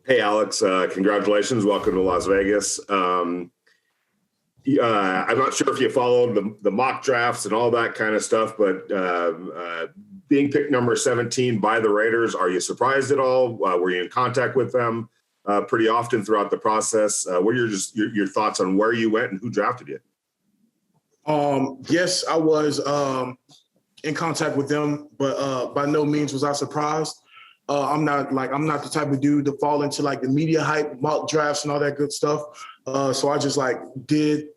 Hey, Alex, congratulations. Welcome to Las Vegas. I'm not sure if you followed the mock drafts and all that kind of stuff, but being picked number 17 by the Raiders, are you surprised at all? Were you in contact with them pretty often throughout the process? What are your thoughts on where you went and who drafted you? Yes, I was in contact with them, but by no means was I surprised. I'm not the type of dude to fall into like the media hype, mock drafts, and all that good stuff. So I just did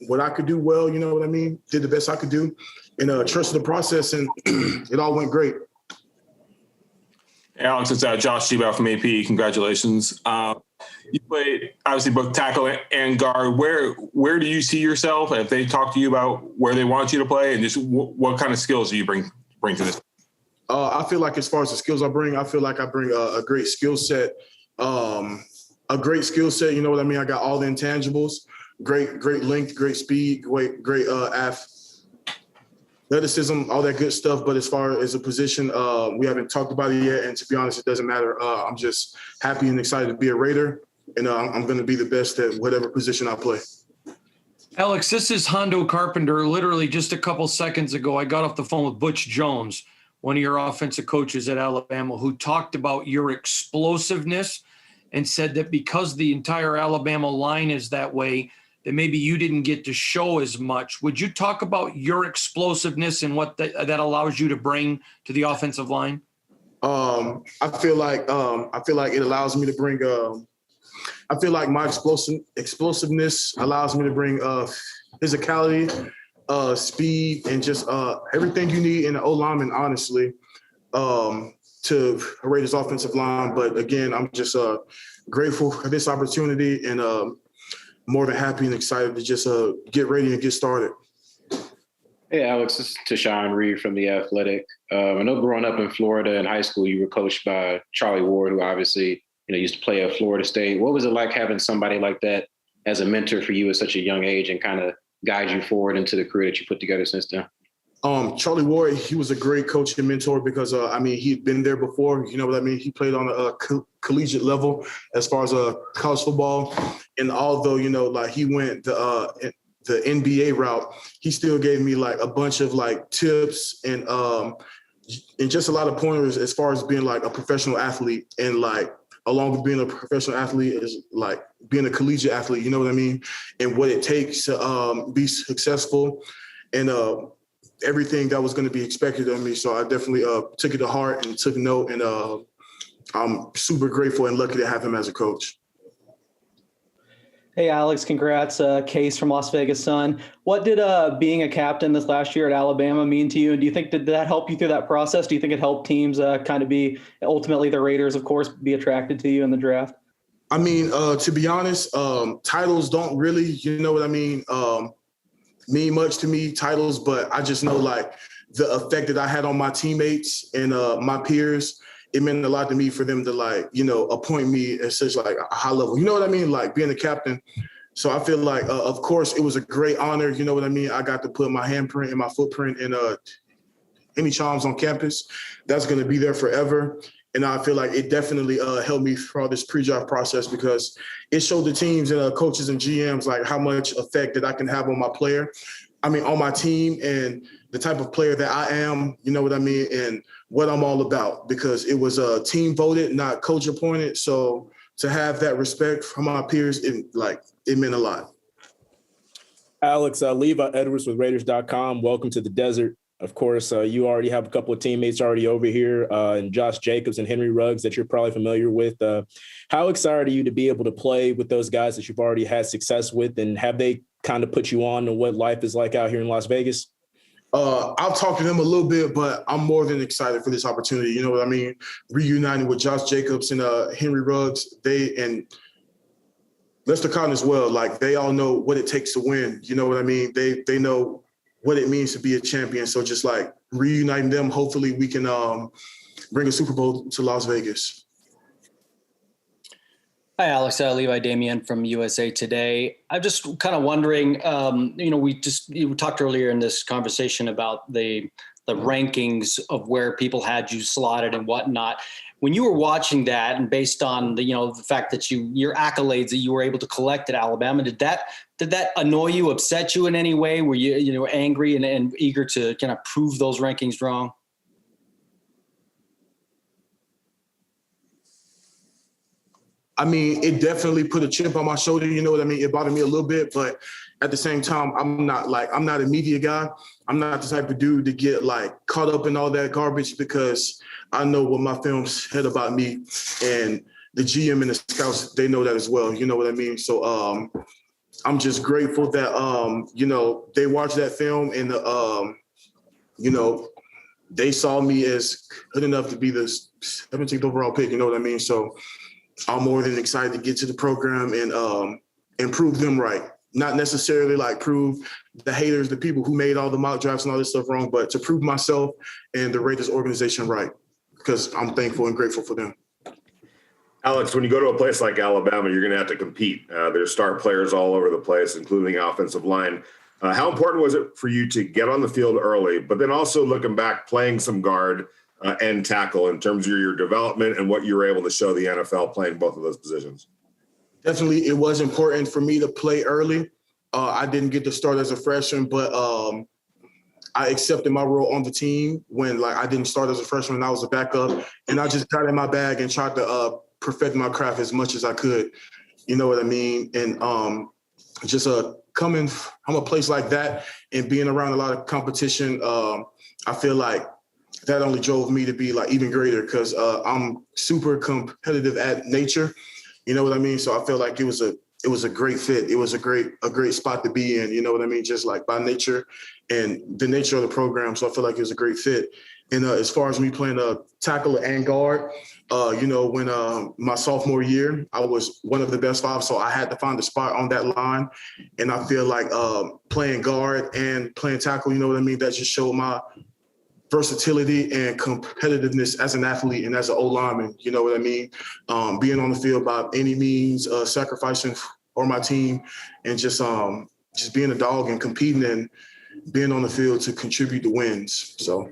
what I could do well, you know what I mean? Did the best I could do, and trusted the process, and it all went great. Hey, Alex, it's Josh Sheba from AP. Congratulations. You played obviously both tackle and guard. Where do you see yourself? If they talk to you about where they want you to play, and just what kind of skills do you bring to this? I feel like as far as the skills I bring, I feel like I bring a great skill set. You know what I mean? I got all the intangibles, great length, great speed, great athleticism, all that good stuff. But as far as a position, we haven't talked about it yet. And to be honest, it doesn't matter. I'm just happy and excited to be a Raider. And I'm going to be the best at whatever position I play. Alex, this is Hondo Carpenter. Literally just a couple seconds ago, I got off the phone with Butch Jones, one of your offensive coaches at Alabama, who talked about your explosiveness and said that because the entire Alabama line is that way, that maybe you didn't get to show as much. Would you talk about your explosiveness and what that allows you to bring to the offensive line? I feel like it allows me to bring. I feel like my explosiveness allows me to bring physicality, speed, and just everything you need in the O-lineman, honestly, to Raiders offensive line. But again, I'm just grateful for this opportunity and more than happy and excited to just get ready and get started. Hey, Alex, this is Tashawn Reed from The Athletic. I know growing up in Florida in high school, you were coached by Charlie Ward, who obviously used to play at Florida State. What was it like having somebody like that as a mentor for you at such a young age and kind of guide you forward into the career that you put together since then? Charlie Ward, he was a great coach and mentor because, he'd been there before. You know what I mean? He played on a collegiate level as far as college football. And although, he went the NBA route, he still gave me a bunch of tips and just a lot of pointers as far as being a professional athlete. And along with being a professional athlete is being a collegiate athlete, you know what I mean? And what it takes to be successful and everything that was going to be expected of me. So I definitely took it to heart and took note, and I'm super grateful and lucky to have him as a coach. Hey, Alex, congrats. Case from Las Vegas Sun. What did being a captain this last year at Alabama mean to you? And do you think did that help you through that process? Do you think it helped teams kind of be ultimately the Raiders, of course, be attracted to you in the draft? I mean, to be honest, titles don't really, you know what I mean, mean much to me, titles, but I just know the effect that I had on my teammates and my peers. It meant a lot to me for them to appoint me at such a high level. You know what I mean? Being a captain. So I feel of course, it was a great honor. You know what I mean? I got to put my handprint and my footprint in any charms on campus. That's going to be there forever. And I feel like it definitely helped me throughout this pre-draft process because it showed the teams and coaches and GMs how much effect that I can have on my player. I mean, on my team and the type of player that I am, you know what I mean, and what I'm all about because it was team voted, not coach appointed. So to have that respect from my peers, it meant a lot. Alex, Levi Edwards with Raiders.com. Welcome to the desert. Of course, you already have a couple of teammates already over here, and Josh Jacobs and Henry Ruggs that you're probably familiar with. How excited are you to be able to play with those guys that you've already had success with, and have they kind of put you on to what life is like out here in Las Vegas? I'll talk to them a little bit, but I'm more than excited for this opportunity. You know what I mean? Reuniting with Josh Jacobs and Henry Ruggs, and Lester Cotton as well. They all know what it takes to win. You know what I mean? They know what it means to be a champion. So just reuniting them, hopefully we can bring a Super Bowl to Las Vegas. Hi, Alex. Levi Damien from USA Today. I'm just kind of wondering, you talked earlier in this conversation about the rankings of where people had you slotted and whatnot. when you were watching that, and based on the fact that your accolades that you were able to collect at Alabama, did that annoy you, upset you in any way? Were you angry and eager to kind of prove those rankings wrong? I mean, it definitely put a chip on my shoulder. You know what I mean? It bothered me a little bit, but at the same time, I'm not a media guy. I'm not the type of dude to get like caught up in all that garbage, because I know what my film said about me, and the GM and the scouts, they know that as well. You know what I mean? So I'm just grateful that they watched that film and they saw me as good enough to be the 17th overall pick. You know what I mean? So I'm more than excited to get to the program and prove them right. Not necessarily like prove the haters, the people who made all the mock drafts and all this stuff wrong, but to prove myself and the Raiders organization right, because I'm thankful and grateful for them. Alex, when you go to a place like Alabama, you're going to have to compete. There's star players all over the place, including offensive line. How important was it for you to get on the field early, but then also looking back, playing some guard and tackle in terms of your development and what you were able to show the NFL playing both of those positions? Definitely, it was important for me to play early. I didn't get to start as a freshman, but I accepted my role on the team when I didn't start as a freshman. I was a backup, and I just got in my bag and tried to perfect my craft as much as I could. You know what I mean? And just coming from a place like that and being around a lot of competition, I feel like that only drove me to be even greater, because I'm super competitive at nature. You know what I mean? So I feel like it was a great fit. It was a great spot to be in. You know what I mean? Just by nature and the nature of the program. So I feel like it was a great fit. And as far as me playing tackle and guard, when my sophomore year, I was one of the best five, so I had to find a spot on that line. And I feel like playing guard and playing tackle, you know what I mean? That just showed my versatility and competitiveness as an athlete and as an O-lineman, you know what I mean? Being on the field by any means, sacrificing for my team, and just being a dog and competing and being on the field to contribute to wins. So,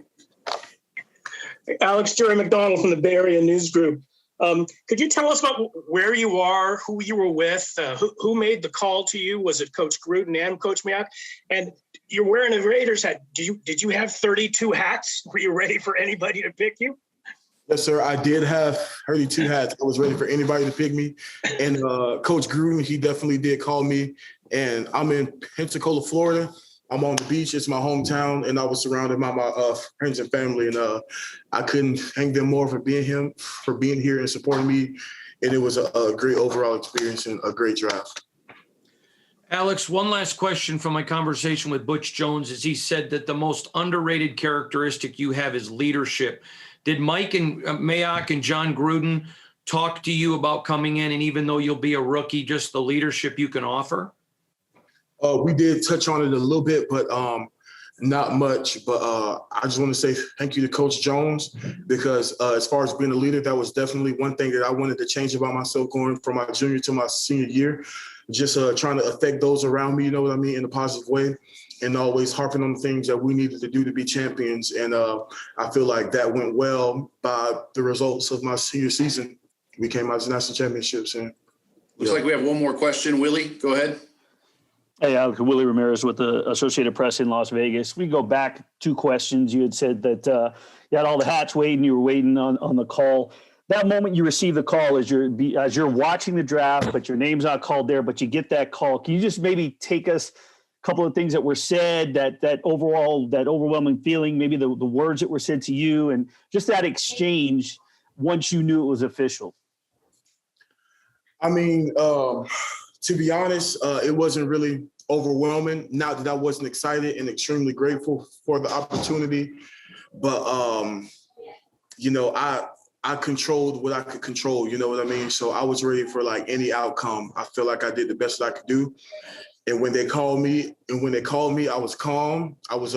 Alex, Jerry McDonald from the Bay Area News Group. Could you tell us about where you are, who you were with, who made the call to you? Was it Coach Gruden and Coach Mayock? And you're wearing a Raiders hat. Did you have 32 hats? Were you ready for anybody to pick you? Yes, sir. I did have 32 hats. I was ready for anybody to pick me. And Coach Gruden, he definitely did call me. And I'm in Pensacola, Florida. I'm on the beach. It's my hometown, and I was surrounded by my friends and family, and I couldn't thank them more for being here and supporting me. And it was a great overall experience and a great draft. Alex, one last question from my conversation with Butch Jones is he said that the most underrated characteristic you have is leadership. Did Mike and Mayock and John Gruden talk to you about coming in, and even though you'll be a rookie, just the leadership you can offer? We did touch on it a little bit, but not much. But I just want to say thank you to Coach Jones, because as far as being a leader, that was definitely one thing that I wanted to change about myself going from my junior to my senior year. Just trying to affect those around me, you know what I mean, in a positive way, and always harping on the things that we needed to do to be champions. And I feel like that went well by the results of my senior season. We came out to national championships. And looks like we have one more question. Willie, go ahead. Hey, Alex, Willie Ramirez with the Associated Press in Las Vegas. We go back 2 questions. You had said that you had all the hats waiting. You were waiting on the call. That moment you receive the call as you're watching the draft, but your name's not called there, but you get that call. Can you just maybe take us a couple of things that were said, that overwhelming feeling, maybe the words that were said to you, and just that exchange once you knew it was official? I mean, to be honest, it wasn't really overwhelming. Not that I wasn't excited and extremely grateful for the opportunity, but I controlled what I could control. You know what I mean? So I was ready for any outcome. I feel like I did the best that I could do. And when they called me, I was calm. I was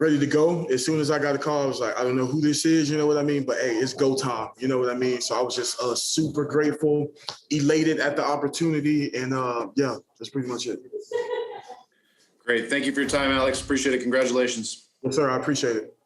ready to go. As soon as I got a call, I was like, I don't know who this is, you know what I mean? But hey, it's go time, you know what I mean? So I was just super grateful, elated at the opportunity, and that's pretty much it. Great. Thank you for your time, Alex. Appreciate it. Congratulations. Yes, sir. I appreciate it.